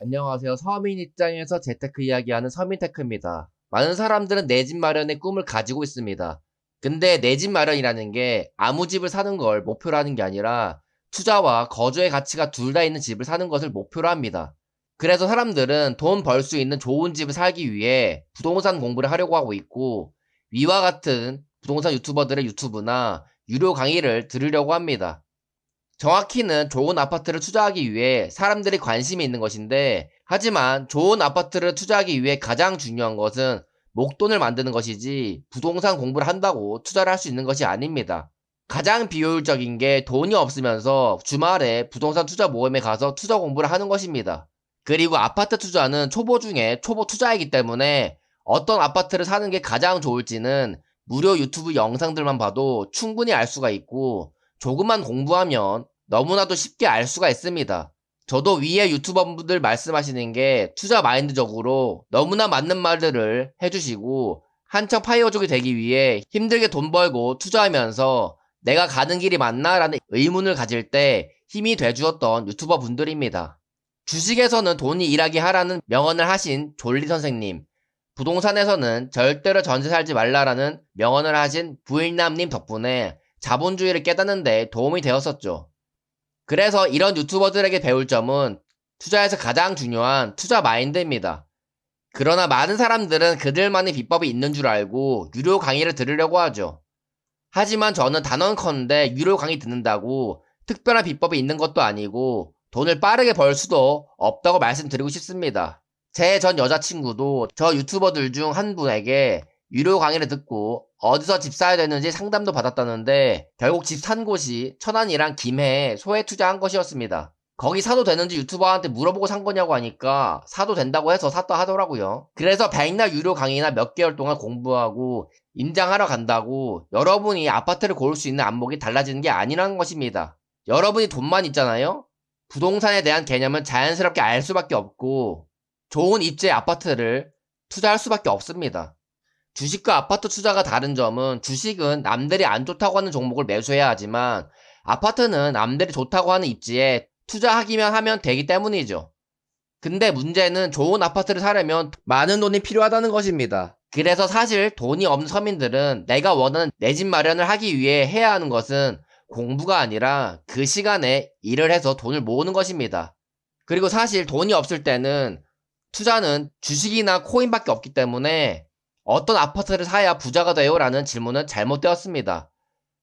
안녕하세요. 서민 입장에서 재테크 이야기하는 서민테크입니다. 많은 사람들은 내 집 마련의 꿈을 가지고 있습니다. 근데 내 집 마련이라는 게 아무 집을 사는 걸 목표로 하는 게 아니라 투자와 거주의 가치가 둘 다 있는 집을 사는 것을 목표로 합니다. 그래서 사람들은 돈 벌 수 있는 좋은 집을 살기 위해 부동산 공부를 하려고 하고 있고, 위와 같은 부동산 유튜버들의 유튜브나 유료 강의를 들으려고 합니다. 정확히는 좋은 아파트를 투자하기 위해 사람들이 관심이 있는 것인데, 하지만 좋은 아파트를 투자하기 위해 가장 중요한 것은 목돈을 만드는 것이지 부동산 공부를 한다고 투자를 할 수 있는 것이 아닙니다. 가장 비효율적인 게 돈이 없으면서 주말에 부동산 투자 모임에 가서 투자 공부를 하는 것입니다. 그리고 아파트 투자는 초보 중에 초보 투자이기 때문에 어떤 아파트를 사는 게 가장 좋을지는 무료 유튜브 영상들만 봐도 충분히 알 수가 있고, 조금만 공부하면 너무나도 쉽게 알 수가 있습니다. 저도 위에 유튜버분들 말씀하시는 게 투자 마인드적으로 너무나 맞는 말들을 해주시고, 한창 파이어족이 되기 위해 힘들게 돈 벌고 투자하면서 내가 가는 길이 맞나? 라는 의문을 가질 때 힘이 돼주었던 유튜버 분들입니다. 주식에서는 돈이 일하게 하라는 명언을 하신 졸리 선생님, 부동산에서는 절대로 전세 살지 말라라는 명언을 하신 부일남님 덕분에 자본주의를 깨닫는 데 도움이 되었었죠. 그래서 이런 유튜버들에게 배울 점은 투자에서 가장 중요한 투자 마인드입니다. 그러나 많은 사람들은 그들만의 비법이 있는 줄 알고 유료 강의를 들으려고 하죠. 하지만 저는 단언컨대 유료 강의 듣는다고 특별한 비법이 있는 것도 아니고 돈을 빠르게 벌 수도 없다고 말씀드리고 싶습니다. 제 전 여자친구도 저 유튜버들 중 한 분에게 유료 강의를 듣고 어디서 집 사야 되는지 상담도 받았다는데, 결국 집 산 곳이 천안이랑 김해에 소액 투자한 것이었습니다. 거기 사도 되는지 유튜버한테 물어보고 산 거냐고 하니까 사도 된다고 해서 샀다 하더라고요. 그래서 백날 유료 강의나 몇 개월 동안 공부하고 임장하러 간다고 여러분이 아파트를 고를 수 있는 안목이 달라지는 게 아니라는 것입니다. 여러분이 돈만 있잖아요? 부동산에 대한 개념은 자연스럽게 알 수밖에 없고, 좋은 입지의 아파트를 투자할 수밖에 없습니다. 주식과 아파트 투자가 다른 점은, 주식은 남들이 안 좋다고 하는 종목을 매수해야 하지만 아파트는 남들이 좋다고 하는 입지에 투자하기만 하면 되기 때문이죠. 근데 문제는 좋은 아파트를 사려면 많은 돈이 필요하다는 것입니다. 그래서 사실 돈이 없는 서민들은 내가 원하는 내 집 마련을 하기 위해 해야 하는 것은 공부가 아니라 그 시간에 일을 해서 돈을 모으는 것입니다. 그리고 사실 돈이 없을 때는 투자는 주식이나 코인밖에 없기 때문에 어떤 아파트를 사야 부자가 돼요? 라는 질문은 잘못되었습니다.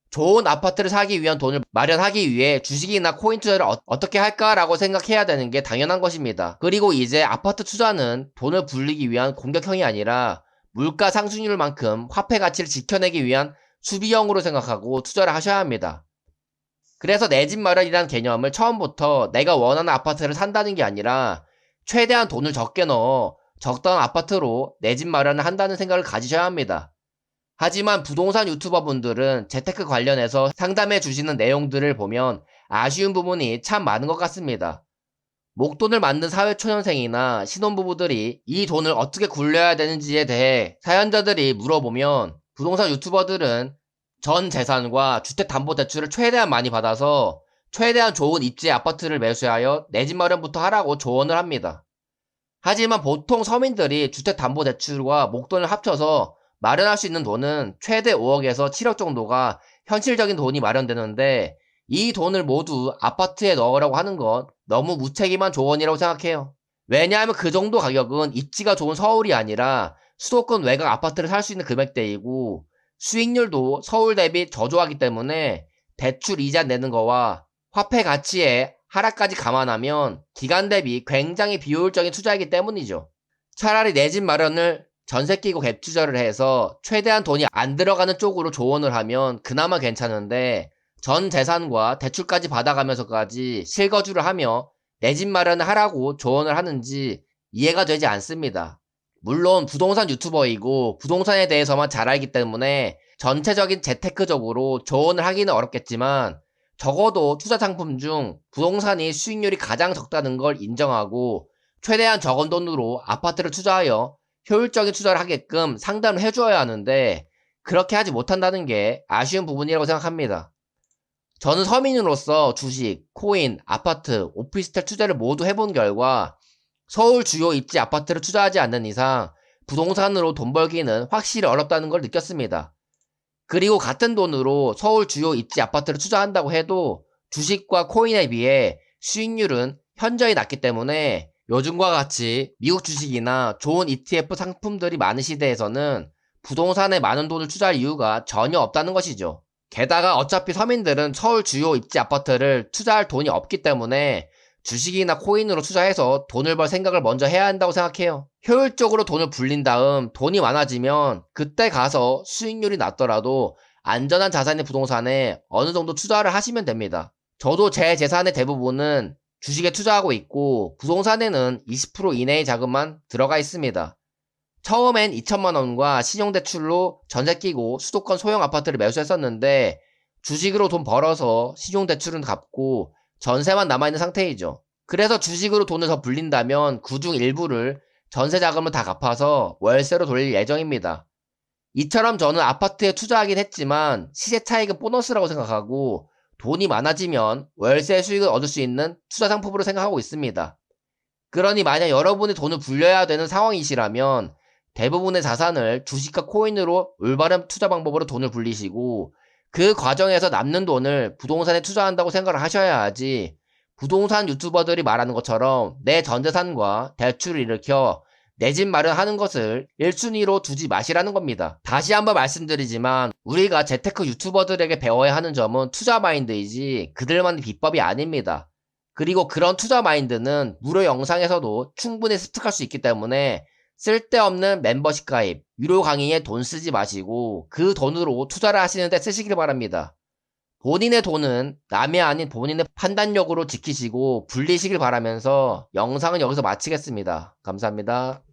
좋은 아파트를 사기 위한 돈을 마련하기 위해 주식이나 코인 투자를 어떻게 할까라고 생각해야 되는 게 당연한 것입니다. 그리고 이제 아파트 투자는 돈을 불리기 위한 공격형이 아니라 물가 상승률만큼 화폐 가치를 지켜내기 위한 수비형으로 생각하고 투자를 하셔야 합니다. 그래서 내 집 마련이라는 개념을 처음부터 내가 원하는 아파트를 산다는 게 아니라 최대한 돈을 적게 넣어 적당한 아파트로 내 집 마련을 한다는 생각을 가지셔야 합니다. 하지만 부동산 유튜버 분들은 재테크 관련해서 상담해 주시는 내용들을 보면 아쉬운 부분이 참 많은 것 같습니다. 목돈을 만든 사회초년생이나 신혼부부들이 이 돈을 어떻게 굴려야 되는지에 대해 사연자들이 물어보면, 부동산 유튜버들은 전 재산과 주택담보대출을 최대한 많이 받아서 최대한 좋은 입지의 아파트를 매수하여 내 집 마련부터 하라고 조언을 합니다. 하지만 보통 서민들이 주택담보대출과 목돈을 합쳐서 마련할 수 있는 돈은 최대 5억에서 7억 정도가 현실적인 돈이 마련되는데, 이 돈을 모두 아파트에 넣으라고 하는 건 너무 무책임한 조언이라고 생각해요. 왜냐하면 그 정도 가격은 입지가 좋은 서울이 아니라 수도권 외곽 아파트를 살 수 있는 금액대이고, 수익률도 서울 대비 저조하기 때문에 대출 이자 내는 거와 화폐 가치의 하락까지 감안하면 기간 대비 굉장히 비효율적인 투자이기 때문이죠. 차라리 내 집 마련을 전세 끼고 갭 투자를 해서 최대한 돈이 안 들어가는 쪽으로 조언을 하면 그나마 괜찮은데, 전 재산과 대출까지 받아가면서까지 실거주를 하며 내 집 마련을 하라고 조언을 하는지 이해가 되지 않습니다. 물론 부동산 유튜버이고 부동산에 대해서만 잘 알기 때문에 전체적인 재테크적으로 조언을 하기는 어렵겠지만, 적어도 투자 상품 중 부동산이 수익률이 가장 적다는 걸 인정하고 최대한 적은 돈으로 아파트를 투자하여 효율적인 투자를 하게끔 상담을 해주어야 하는데, 그렇게 하지 못한다는 게 아쉬운 부분이라고 생각합니다. 저는 서민으로서 주식, 코인, 아파트, 오피스텔 투자를 모두 해본 결과 서울 주요 입지 아파트를 투자하지 않는 이상 부동산으로 돈 벌기는 확실히 어렵다는 걸 느꼈습니다. 그리고 같은 돈으로 서울 주요 입지 아파트를 투자한다고 해도 주식과 코인에 비해 수익률은 현저히 낮기 때문에 요즘과 같이 미국 주식이나 좋은 ETF 상품들이 많은 시대에서는 부동산에 많은 돈을 투자할 이유가 전혀 없다는 것이죠. 게다가 어차피 서민들은 서울 주요 입지 아파트를 투자할 돈이 없기 때문에 주식이나 코인으로 투자해서 돈을 벌 생각을 먼저 해야 한다고 생각해요. 효율적으로 돈을 불린 다음 돈이 많아지면 그때 가서 수익률이 낮더라도 안전한 자산의 부동산에 어느 정도 투자를 하시면 됩니다. 저도 제 재산의 대부분은 주식에 투자하고 있고 부동산에는 20% 이내의 자금만 들어가 있습니다. 처음엔 2천만 원과 신용대출로 전세 끼고 수도권 소형 아파트를 매수했었는데 주식으로 돈 벌어서 신용대출은 갚고 전세만 남아있는 상태이죠. 그래서 주식으로 돈을 더 불린다면 그중 일부를 전세 자금을 다 갚아서 월세로 돌릴 예정입니다. 이처럼 저는 아파트에 투자하긴 했지만 시세 차익은 보너스라고 생각하고 돈이 많아지면 월세 수익을 얻을 수 있는 투자 상품으로 생각하고 있습니다. 그러니 만약 여러분이 돈을 불려야 되는 상황이시라면 대부분의 자산을 주식과 코인으로 올바른 투자 방법으로 돈을 불리시고 그 과정에서 남는 돈을 부동산에 투자한다고 생각을 하셔야 하지 부동산 유튜버들이 말하는 것처럼 내 전재산과 대출을 일으켜 내 집 마련하는 것을 1순위로 두지 마시라는 겁니다. 다시 한번 말씀드리지만 우리가 재테크 유튜버들에게 배워야 하는 점은 투자 마인드이지 그들만의 비법이 아닙니다. 그리고 그런 투자 마인드는 무료 영상에서도 충분히 습득할 수 있기 때문에 쓸데없는 멤버십 가입, 유료 강의에 돈 쓰지 마시고 그 돈으로 투자를 하시는 데 쓰시길 바랍니다. 본인의 돈은 남이 아닌 본인의 판단력으로 지키시고 불리시길 바라면서 영상은 여기서 마치겠습니다. 감사합니다.